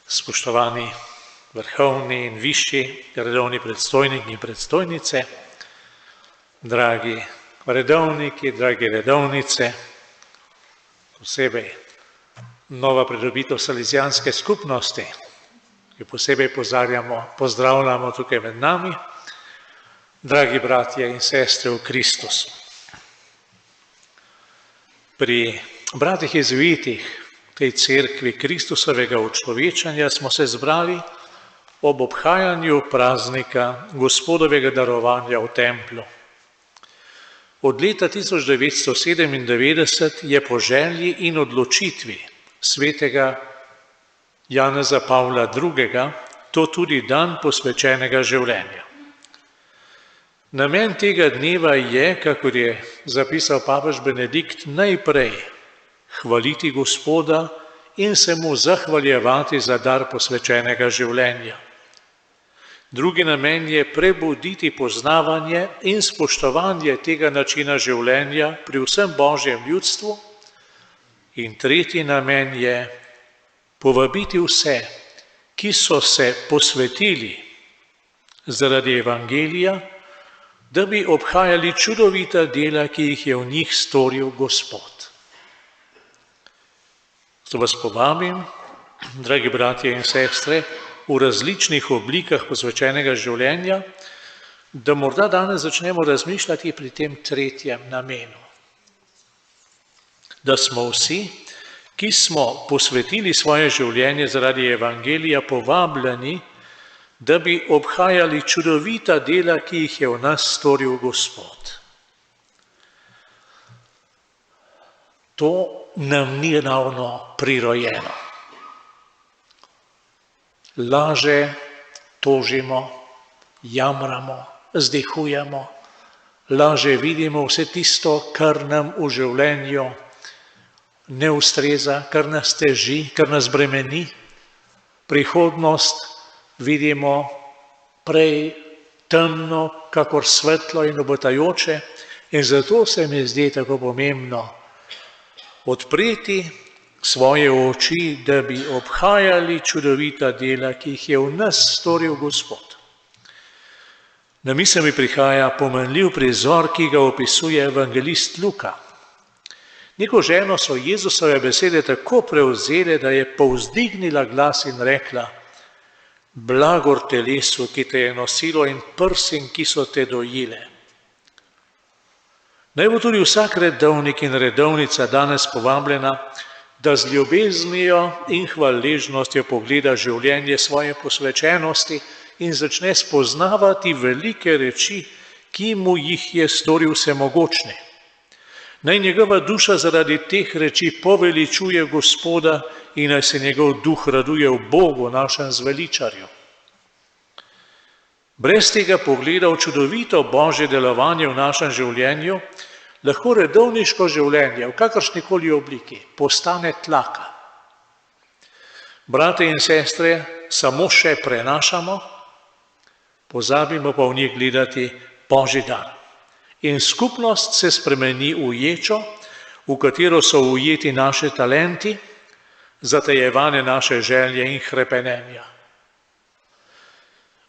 Spoštovani vrhovni in višji redovni predstojniki in predstojnice, dragi redovniki, dragi redovnice, posebej nova pridobitev Salezijanske skupnosti, ki posebej pozdravljamo tukaj med nami, dragi bratje in sestre v Kristusu. Pri bratih jezuitih tej cerkvi Kristusovega učlovečanja smo se zbrali ob obhajanju praznika Gospodovega darovanja v templju. Od leta 1997 je po želji in odločitvi svetega Janeza Pavla II. To tudi dan posvečenega življenja. Namen tega dneva je, kakor je zapisal papež Benedikt, najprej hvaliti Gospoda in se mu zahvaljevati za dar posvečenega življenja. Drugi namen je prebuditi poznavanje in spoštovanje tega načina življenja pri vsem Božjem ljudstvu. In tretji namen je povabiti vse, ki so se posvetili zaradi evangelija, da bi obhajali čudovita dela, ki jih je v njih storil Gospod. Zato vas povabim, dragi bratje in sestre, v različnih oblikah posvečenega življenja, da morda danes začnemo razmišljati pri tem tretjem namenu. Da smo vsi, ki smo posvetili svoje življenje zaradi evangelija, povabljeni, da bi obhajali čudovita dela, ki jih je v nas storil Gospod. To nam ni ravno prirojeno. Laže tožimo, jamramo, zdihujemo, laže vidimo vse tisto, kar nam v življenju ne ustreza, kar nas teži, kar nas bremeni. Prihodnost vidimo prej temno, kakor svetlo in obetajoče, in zato se mi zdi tako pomembno odpreti svoje oči, da bi obhajali čudovita dela, ki jih je v nas storil Gospod. Na misel mi prihaja pomenljiv prizor, ki ga opisuje evangelist Luka. Neko ženo so Jezusove besede tako prevzele, da je povzdignila glas in rekla: blagor telesu, ki te je nosilo, in prsim, ki so te dojile. Naj bo tudi vsak redovnik in redovnica danes povabljena, da z ljubeznijo in hvaležnostjo pogleda življenje svoje posvečenosti in začne spoznavati velike reči, ki mu jih je storil vsemogočni. Naj njegova duša zaradi teh reči poveličuje Gospoda in naj se njegov duh raduje v Bogu, našem zveličarju. Brez tega pogleda v čudovito Božje delovanje v našem življenju lahko redovniško življenje v kakršnikoli obliki postane tlaka. Brate in sestre samo še prenašamo, pozabimo pa v njih gledati Božji dar. In skupnost se spremeni v ječo, v katero so ujeti naši talenti, zatajevane naše želje in hrepenenja.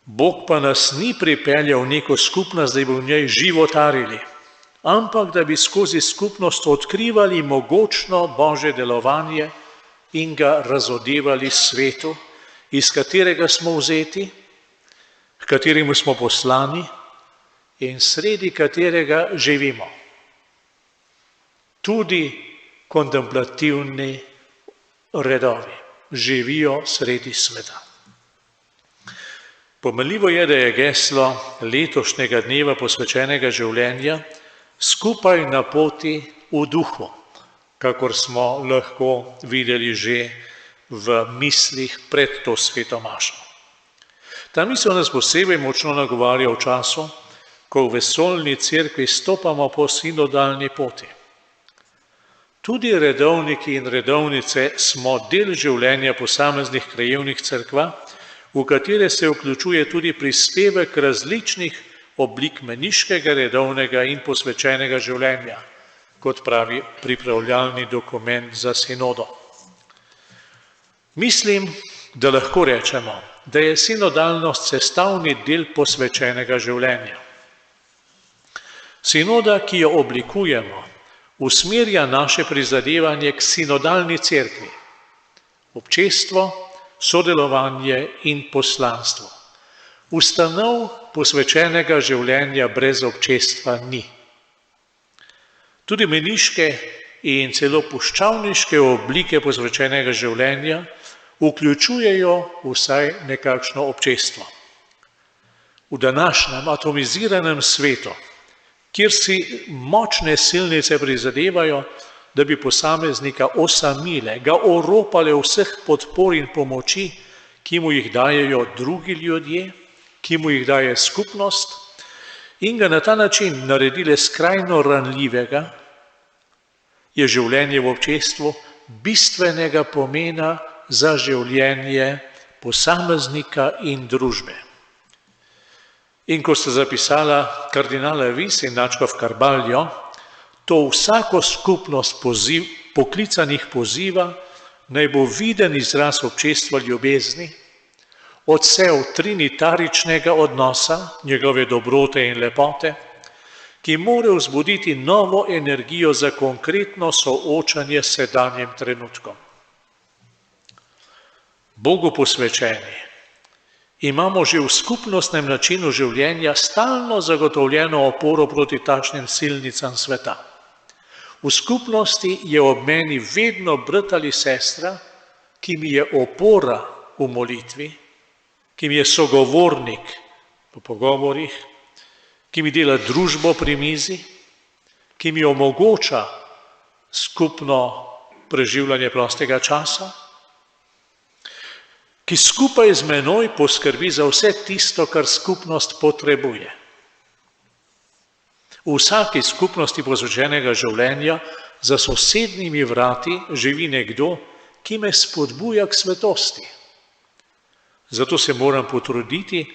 Bog pa nas ni pripeljal v neko skupnost, da bi v njej životarili, ampak da bi skozi skupnost odkrivali mogočno Božje delovanje in ga razodevali svetu, iz katerega smo vzeti, k kateremu smo poslani in sredi katerega živimo. Tudi kontemplativni redovi živijo sredi sveta. Pomenljivo je, da je geslo letošnjega dneva posvečenega življenja skupaj na poti v duhu, kakor smo lahko videli že v mislih pred to sveto mašo. Ta misel nas posebej močno nagovarja v času, ko v vesoljni cerkvi stopamo po sinodalni poti. Tudi redovniki in redovnice smo del življenja posameznih krajevnih cerkva, v katere se vključuje tudi prispevek različnih oblik meniškega, redovnega in posvečenega življenja, kot pravi pripravljalni dokument za sinodo. Mislim, da lahko rečemo, da je sinodalnost sestavni del posvečenega življenja. Sinoda, ki jo oblikujemo, usmerja naše prizadevanje k sinodalni cerkvi, občestvo, sodelovanje in poslanstvo. Ustanov posvečenega življenja brez občestva ni. Tudi meniške in celo puščavniške oblike posvečenega življenja vključujejo vsaj nekakšno občestvo. V današnjem atomiziranem svetu, kjer si močne silnice prizadevajo, da bi posameznika osamile, ga oropale vseh podpor in pomoči, ki mu jih dajejo drugi ljudje, ki mu jih daje skupnost, in ga na ta način naredile skrajno ranljivega, je življenje v občestvu bistvenega pomena za življenje posameznika in družbe. In ko sta zapisala kardinala Vis in nadškof Carballo, to vsako skupnost poklicanih poziva, naj bo viden izraz občestva ljubezni, odsev trinitaričnega odnosa, njegove dobrote in lepote, ki mora vzbuditi novo energijo za konkretno soočanje s sedanjim trenutkom. Bogu posvečeni imamo že v skupnostnem načinu življenja stalno zagotovljeno oporo proti takšnim silnicam sveta. V skupnosti je ob meni vedno brat ali sestra, ki mi je opora v molitvi, ki mi je sogovornik v pogovorih, ki mi dela družbo pri mizi, ki mi omogoča skupno preživljanje prostega časa, ki skupaj z menoj poskrbi za vse tisto, kar skupnost potrebuje. V vsaki skupnosti posvečenega življenja za sosednjimi vrati živi nekdo, ki me spodbuja k svetosti. Zato se moram potruditi,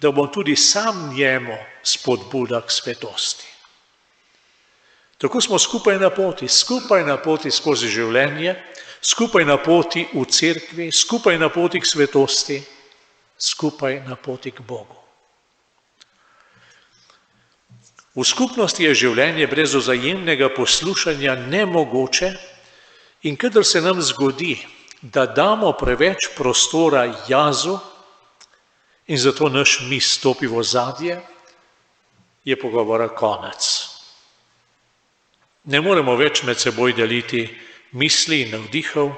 da bom tudi sam njemu spodbuda k svetosti. Tako smo skupaj na poti skozi življenje, skupaj na poti v cerkvi, skupaj na poti k svetosti, skupaj na poti k Bogu. V skupnosti je življenje brez vzajemnega poslušanja nemogoče in kadar se nam zgodi, da damo preveč prostora jazu in zato naš mis stopi v ozadje, je pogovora konec. Ne moremo več med seboj deliti misli in navdihov,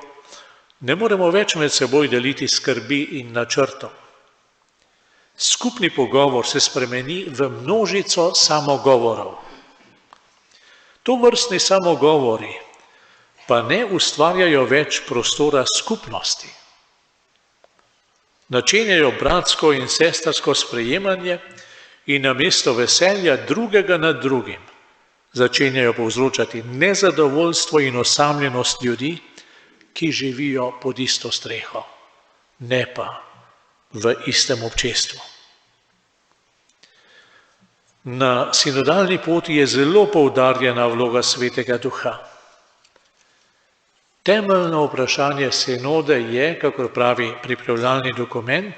ne moremo več med seboj deliti skrbi in načrtov. Skupni pogovor se spremeni v množico samogovorov. Tovrstni samogovori pa ne ustvarjajo več prostora skupnosti. Načenjajo bratsko in sestrsko sprejemanje in namesto veselja drugega nad drugim začenjajo povzročati nezadovoljstvo in osamljenost ljudi, ki živijo pod isto streho, ne pa v istem občestvu. Na sinodalni poti je zelo poudarjena vloga Svetega Duha. Temeljno vprašanje sinode je, kakor pravi pripravljalni dokument,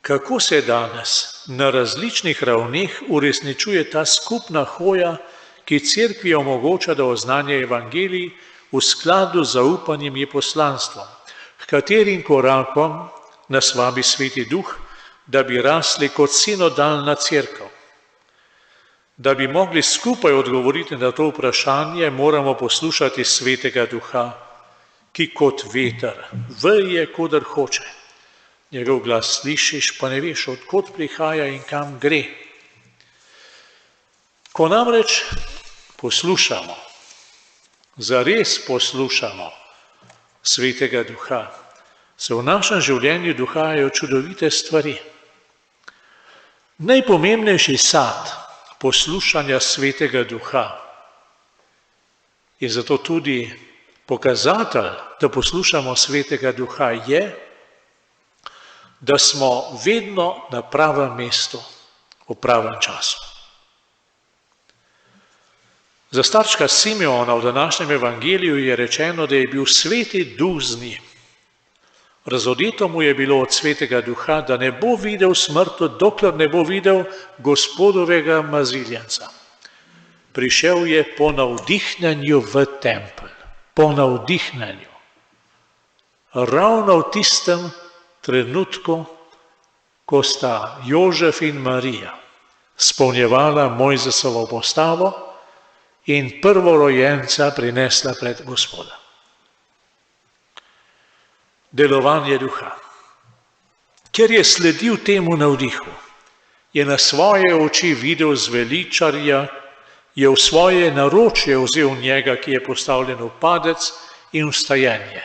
kako se danes na različnih ravneh uresničuje ta skupna hoja, ki cerkvi omogoča, da oznanja evangelij v skladu z zaupanjem in poslanstvom, h katerim korakom nas vabi Sveti Duh, da bi rasli kot sinodalna cerkev. Da bi mogli skupaj odgovoriti na to vprašanje, moramo poslušati Svetega Duha, ki kot veter veje, kodar hoče. Njegov glas slišiš, pa ne veš, od kod prihaja in kam gre. Ko namreč poslušamo, zares poslušamo Svetega Duha, se v našem življenju dogajajo čudovite stvari. Najpomembnejši sad poslušanja Svetega Duha in zato tudi pokazatelj, da poslušamo Svetega Duha je, da smo vedno na pravem mestu, v pravem času. Za starčka Simeona v današnjem evangeliju je rečeno, da je bil Sveti Duh z njim. Razodeto mu je bilo od Svetega Duha, da ne bo videl smrti, dokler ne bo videl Gospodovega maziljenca. Prišel je po navdihnjenju v tempelj. Po navdihnjenju. Ravno v tistem trenutku, ko sta Jožef in Marija spolnjevala Mojzesovo postavo in prvorojenca prinesla pred Gospoda. Delovanje duha. Ker je sledil temu navdihu, je na svoje oči videl zveličarja, je v svoje naročje vzel njega, ki je postavljen v padec in vstajenje.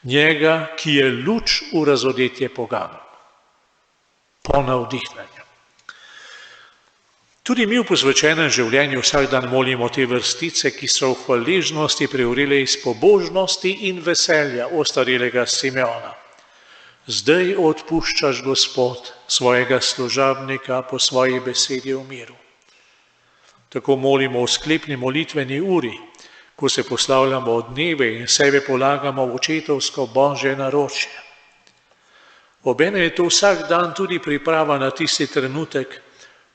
Njega, ki je luč v razodetje poganom. Po navdihnjenju. Tudi mi v posvečenem življenju vsak dan molimo te vrstice, ki so v hvaležnosti prevrele iz pobožnosti in veselja ostarelega Simeona. Zdaj odpuščaš, Gospod, svojega služabnika po svoji besedi v miru. Tako molimo v sklepni molitveni uri, ko se poslavljamo od dneve in sebe polagamo v očetovsko Božje naročje. Obenem je to vsak dan tudi priprava na tisti trenutek,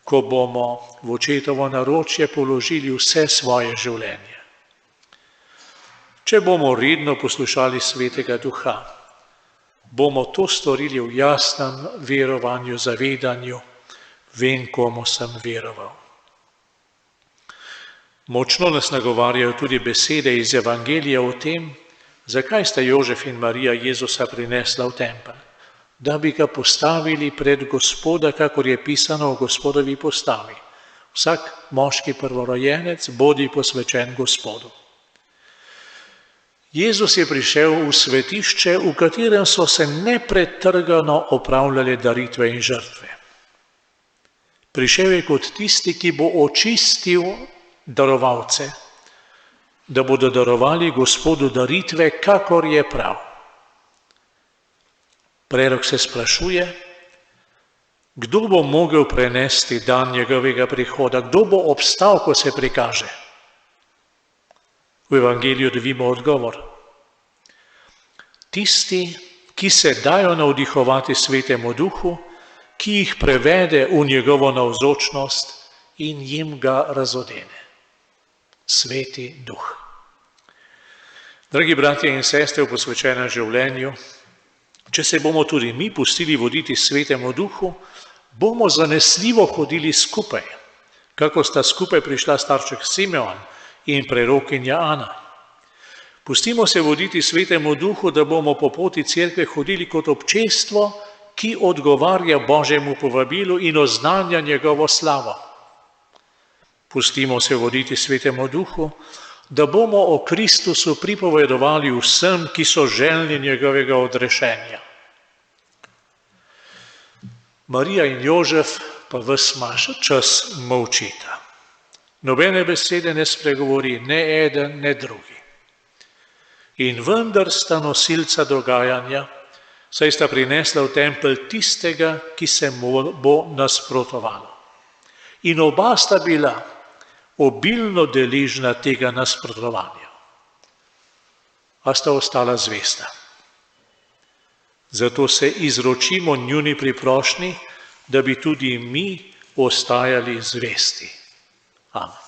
ko bomo v očetovo naročje položili vse svoje življenje. Če bomo redno poslušali Svetega Duha, bomo to storili v jasnem verovanju, zavedanju, vem, komu sem veroval. Močno nas nagovarjajo tudi besede iz Evangelija o tem, zakaj sta Jožef in Marija Jezusa prinesla v tempelj. Da bi ga postavili pred Gospoda, kakor je pisano v Gospodovi postavi. Vsak moški prvorojenec bodi posvečen Gospodu. Jezus je prišel v svetišče, v katerem so se nepretrgano opravljale daritve in žrtve. Prišel je kot tisti, ki bo očistil darovalce, da bodo darovali Gospodu daritve, kakor je prav. Prerok se sprašuje, kdo bo mogel prenesti dan njegovega prihoda, kdo bo obstal, ko se prikaže. V Evangeliju dobimo odgovor. Tisti, ki se dajo navdihovati Svetemu Duhu, ki jih prevede v njegovo navzočnost in jim ga razodene. Sveti Duh. Dragi bratje in sestre v posvečenem življenju, če se bomo tudi mi pustili voditi Svetemu Duhu, bomo zanesljivo hodili skupaj, kako sta skupaj prišla starček Simeon in prerokinja Ana. Pustimo se voditi Svetemu Duhu, da bomo po poti cerkve hodili kot občestvo, ki odgovarja Božjemu povabilu in oznanja njegovo slavo. Pustimo se voditi Svetemu Duhu, da bomo o Kristusu pripovedovali vsem, ki so željni njegovega odrešenja. Marija in Jožef pa ves čas molčita. Nobene besede ne spregovori, ne eden, ne drugi. In vendar sta nosilca dogajanja, saj sta prinesla v tempelj tistega, ki se mu bo nasprotovalo. In oba sta bila obilno deležna tega nasprotovanja. A sta ostala zvesta. Zato se izročimo njuni priprošnji, da bi tudi mi ostajali zvesti. Amen.